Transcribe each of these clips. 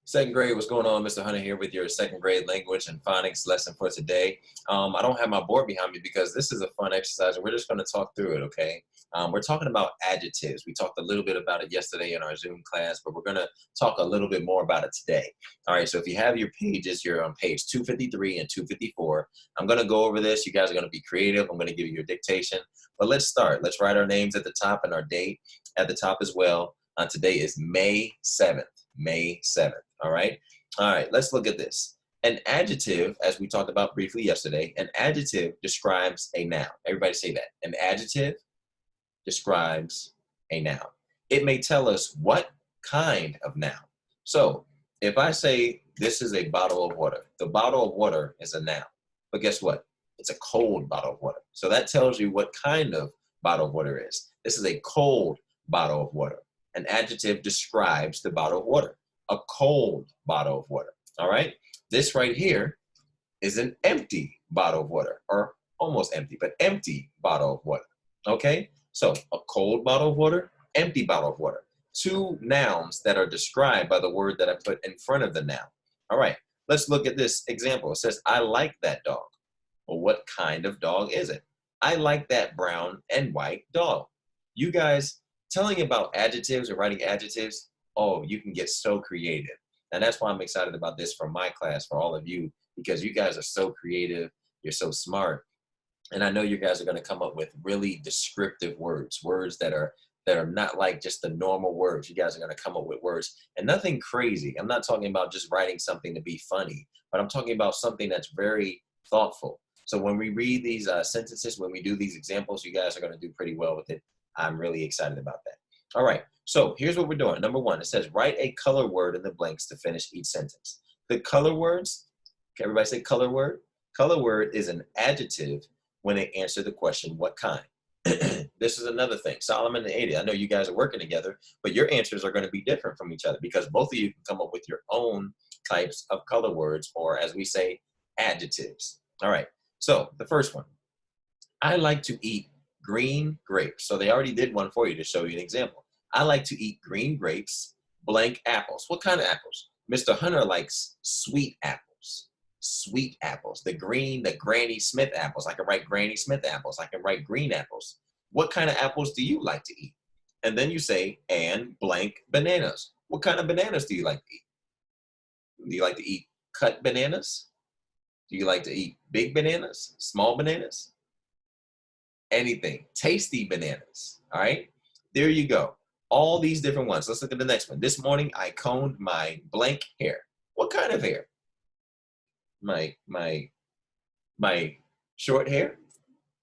Second grade, what's going on? Mr. Hunter here with your second grade language and phonics lesson for today. I don't have my board behind me because this is a fun exercise and we're just going to talk through it, okay? We're talking about adjectives. We talked a little bit about it yesterday in our Zoom class, but we're going to talk a little bit more about it today. All right, so if you have your pages, you're on page 253 and 254. I'm going to go over this. You guys are going to be creative. I'm going to give you your dictation, but let's start. Let's write our names at the top and our date at the top as well. Today is May 7th. May 7th. All right. All right. Let's look at this. An adjective, as we talked about briefly yesterday, an adjective describes a noun. Everybody say that. An adjective describes a noun. It may tell us what kind of noun. So if I say this is a bottle of water, the bottle of water is a noun. But guess what? It's a cold bottle of water. So that tells you what kind of bottle of water it is. This is a cold bottle of water. An adjective describes the bottle of water. A cold bottle of water. All right. This right here is an empty bottle of water, or almost empty, but empty bottle of water. Okay. So a cold bottle of water, empty bottle of water. Two nouns that are described by the word that I put in front of the noun. All right. Let's look at this example. It says, I like that dog. Well, what kind of dog is it? I like that brown and white dog. You guys telling about adjectives or writing adjectives, oh, you can get so creative. And that's why I'm excited about this for my class, for all of you, because you guys are so creative, you're so smart. And I know you guys are going to come up with really descriptive words, words that are not like just the normal words. You guys are going to come up with words and nothing crazy. I'm not talking about just writing something to be funny, but I'm talking about something that's very thoughtful. So when we read these sentences, when we do these examples, you guys are going to do pretty well with it. I'm really excited about that. All right, so here's what we're doing. Number one, it says write a color word in the blanks to finish each sentence. The color words, can everybody say color word? Color word is an adjective when they answer the question, what kind? This is another thing. Solomon and Ada, I know you guys are working together, but your answers are going to be different from each other because both of you can come up with your own types of color words, or as we say, adjectives. All right, so the first one, I like to eat green grapes. So they already did one for you to show you an example. I like to eat green grapes, blank apples. What kind of apples? Mr. Hunter likes sweet apples. Sweet apples. The green, the Granny Smith apples. I can write Granny Smith apples. I can write green apples. What kind of apples do you like to eat? And then you say, and blank bananas. What kind of bananas do you like to eat? Do you like to eat cut bananas? Do you like to eat big bananas? Small bananas? Anything. Tasty bananas. All right. There you go. All these different ones. Let's look at the next one. This morning I combed my blank hair. What kind of hair? My short hair,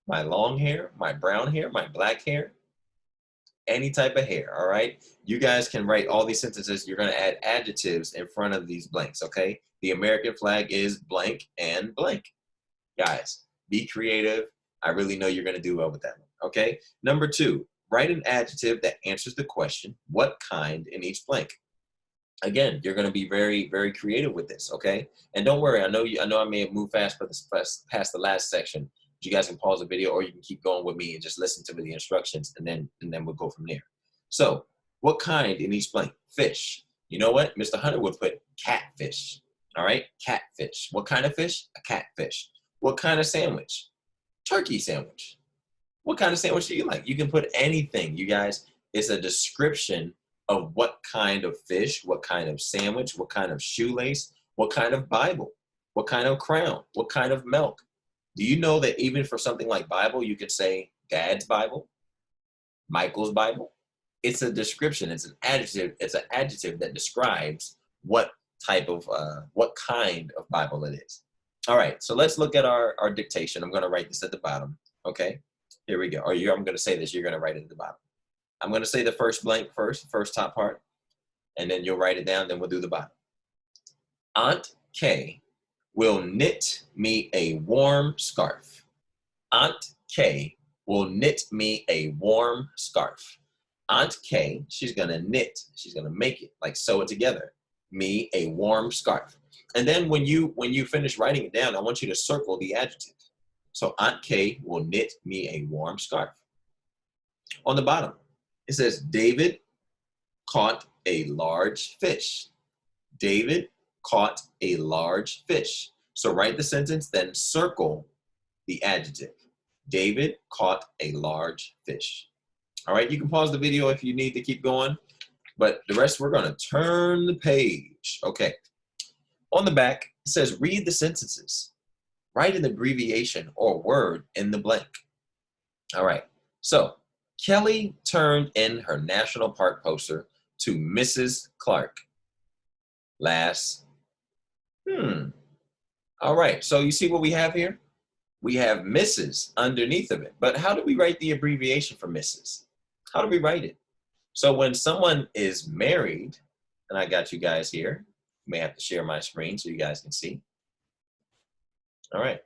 my long hair, my brown hair, my black hair, any type of hair. All right. You guys can write all these sentences. You're going to add adjectives in front of these blanks. Okay. The American flag is blank and blank. Guys, be creative. I really know you're going to do well with that one. Okay. Number two, write an adjective that answers the question, what kind, in each blank. Again, you're going to be very, very creative with this. Okay. And don't worry. I know I may have moved past the last section. You guys can pause the video or you can keep going with me and just listen to the instructions and then we'll go from there. So what kind in each blank? Fish. You know what? Mr. Hunter would put catfish. All right. Catfish. What kind of fish? A catfish. What kind of sandwich? Turkey sandwich. What kind of sandwich do you like? You can put anything, you guys. It's a description of what kind of fish, what kind of sandwich, what kind of shoelace, what kind of Bible, what kind of crown, what kind of milk. Do you know that even for something like Bible, you could say Dad's Bible, Michael's Bible? It's a description. It's an adjective. It's an adjective that describes what type of, what kind of Bible it is. All right, so let's look at our dictation. I'm going to write this at the bottom, okay? Here we go. Or I'm going to say this. You're going to write it at the bottom. I'm going to say the first blank first, first top part, and then you'll write it down, then we'll do the bottom. Aunt Kay will knit me a warm scarf. Aunt Kay will knit me a warm scarf. Aunt Kay, she's going to knit. She's going to make it, like sew it together. Me a warm scarf. And then when you finish writing it down, I want you to circle the adjective. So Aunt Kay will knit me a warm scarf. On the bottom, it says David caught a large fish. David caught a large fish. So write the sentence, then circle the adjective. David caught a large fish. All right, you can pause the video if you need to keep going, but the rest we're going to turn the page. Okay. On the back, it says read the sentences. Write an abbreviation or word in the blank. All right. So Kelly turned in her National Park poster to Mrs. Clark last. All right. So you see what we have here? We have Mrs. underneath of it. But how do we write the abbreviation for Mrs.? How do we write it? So when someone is married, and I got you guys here, I may have to share my screen so you guys can see. All right.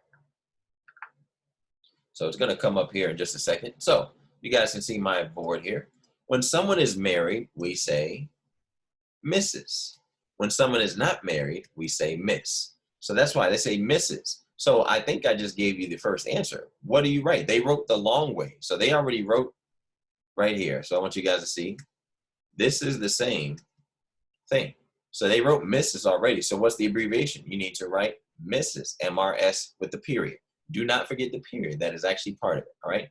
So it's going to come up here in just a second. So you guys can see my board here. When someone is married, we say Mrs. When someone is not married, we say Miss. So that's why they say Mrs. So I think I just gave you the first answer. What do you write? They wrote the long way. So they already wrote right here. So I want you guys to see. This is the same thing. So they wrote Mrs. already. So what's the abbreviation? You need to write Mrs. MRS with the period. Do not forget the period. That is actually part of it. All right.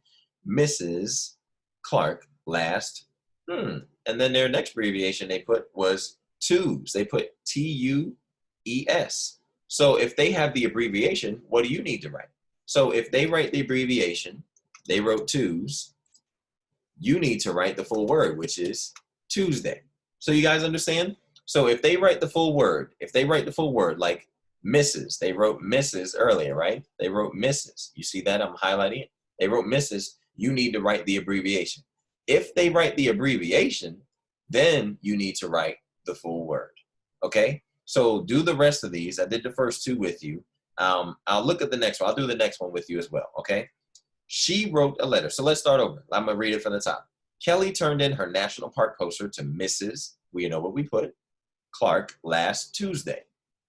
Mrs. Clark last. And then their next abbreviation they put was TUES. They put TUES. So if they have the abbreviation, what do you need to write? So if they write the abbreviation, they wrote TUES, you need to write the full word, which is Tuesday. So you guys understand? So if they write the full word, like Mrs., they wrote Mrs. earlier, right? They wrote Mrs. You see that? I'm highlighting it. They wrote Mrs. You need to write the abbreviation. If they write the abbreviation, then you need to write the full word. Okay? So do the rest of these. I did the first two with you. I'll look at the next one. I'll do the next one with you as well. Okay? She wrote a letter. So let's start over. I'm going to read it from the top. Kelly turned in her National Park poster to Mrs. We know what we put. Clark last Tuesday.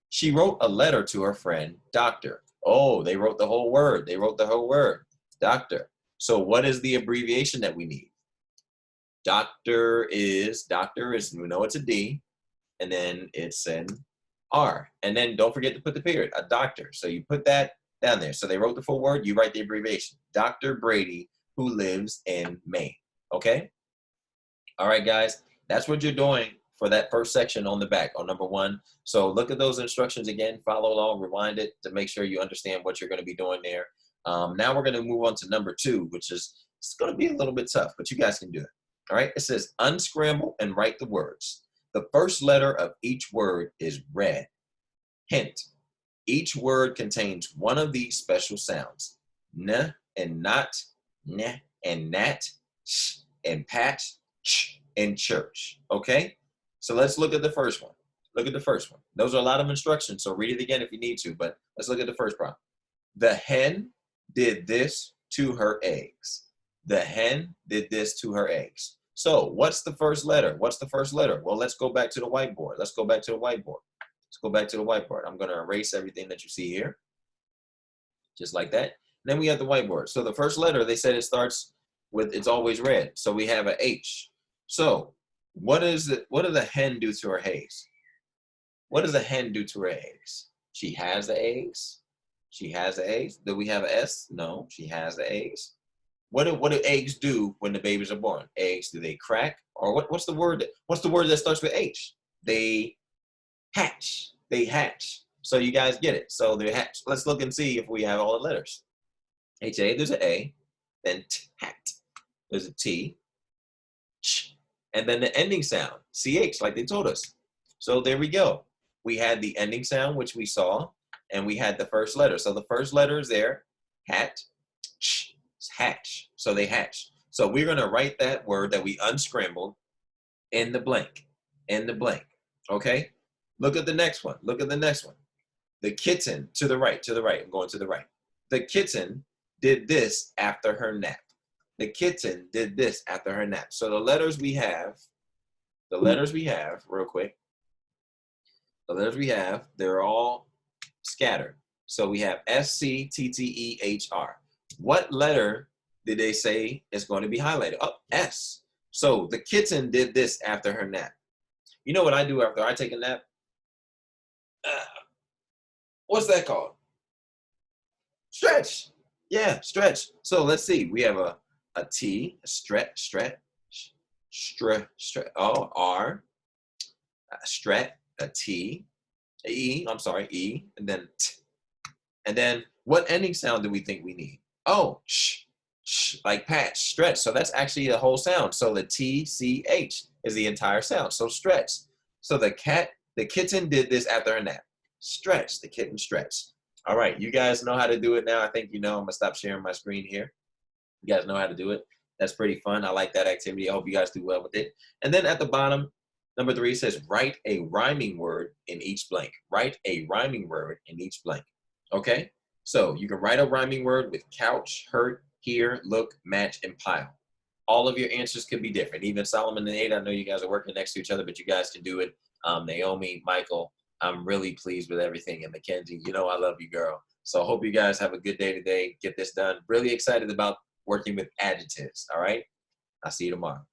She wrote a letter to her friend, Doctor. Oh, they wrote the whole word. They wrote the whole word. Doctor. So what is the abbreviation that we need? Doctor is, we know it's a D, and then it's an R. And then don't forget to put the period, a doctor. So you put that down there. So they wrote the full word, you write the abbreviation. Dr. Brady, who lives in Maine. Okay? All right, guys, that's what you're doing for that first section on the back, on number 1. So look at those instructions again, follow along, rewind it to make sure you understand what you're going to be doing there. Now we're going to move on to number 2, which is, it's going to be a little bit tough, but you guys can do it. All right, it says unscramble and write the words. The first letter of each word is red. Hint, each word contains one of these special sounds. N and not, n and nat, sh and pat, ch and church. Okay, so let's look at the first one. Look at the first one. Those are a lot of instructions, so read it again if you need to, but let's look at the first problem. The hen did this to her eggs. The hen did this to her eggs. So what's the first letter? What's the first letter? Well, let's go back to the whiteboard. Let's go back to the whiteboard. Let's go back to the whiteboard. I'm going to erase everything that you see here. Just like that. And then we have the whiteboard. So the first letter, they said it starts with, it's always red. So we have a H. So what does the hen do to her eggs? What does the hen do to her eggs? She has the eggs. She has the eggs. Do we have an S? No, she has the eggs. What do eggs do when the babies are born? Eggs, do they crack? Or what's the word that starts with H? They hatch. They hatch. So you guys get it. So they hatch. Let's look and see if we have all the letters. H-A, there's an A. Then tat. There's a T. Ch. And then the ending sound, C-H, like they told us. So there we go. We had the ending sound, which we saw, and we had the first letter. So the first letter is there. Hat. Ch. Hatch. So they hatch. So we're going to write that word that we unscrambled in the blank. In the blank. Okay? Look at the next one. Look at the next one. The kitten, to the right, I'm going to the right. The kitten did this after her nap. The kitten did this after her nap. So the letters we have, real quick, the letters we have, they're all scattered. So we have S-C-T-T-E-H-R. What letter did they say is going to be highlighted? Oh, S. So the kitten did this after her nap. You know what I do after I take a nap? What's that called? Stretch. Yeah, stretch. So let's see. We have a T, a stretch, oh, R, a stret, a T, a E, I'm sorry, E, and then T. And then what ending sound do we think we need? Oh, like patch, stretch. So that's actually the whole sound. So the TCH is the entire sound. So stretch. So the kitten did this after a nap. Stretch, the kitten stretched. All right, you guys know how to do it now. I think you know. I'm gonna stop sharing my screen here. You guys know how to do it. That's pretty fun. I like that activity. I hope you guys do well with it. And then at the bottom, number 3 says write a rhyming word in each blank. Write a rhyming word in each blank. Okay? So you can write a rhyming word with couch, hurt, hear, look, match, and pile. All of your answers could be different. Even Solomon and Ada, I know you guys are working next to each other, but you guys can do it. Naomi, Michael, I'm really pleased with everything. And Mackenzie, you know I love you, girl. So I hope you guys have a good day today. Get this done. Really excited about working with adjectives. All right? I'll see you tomorrow.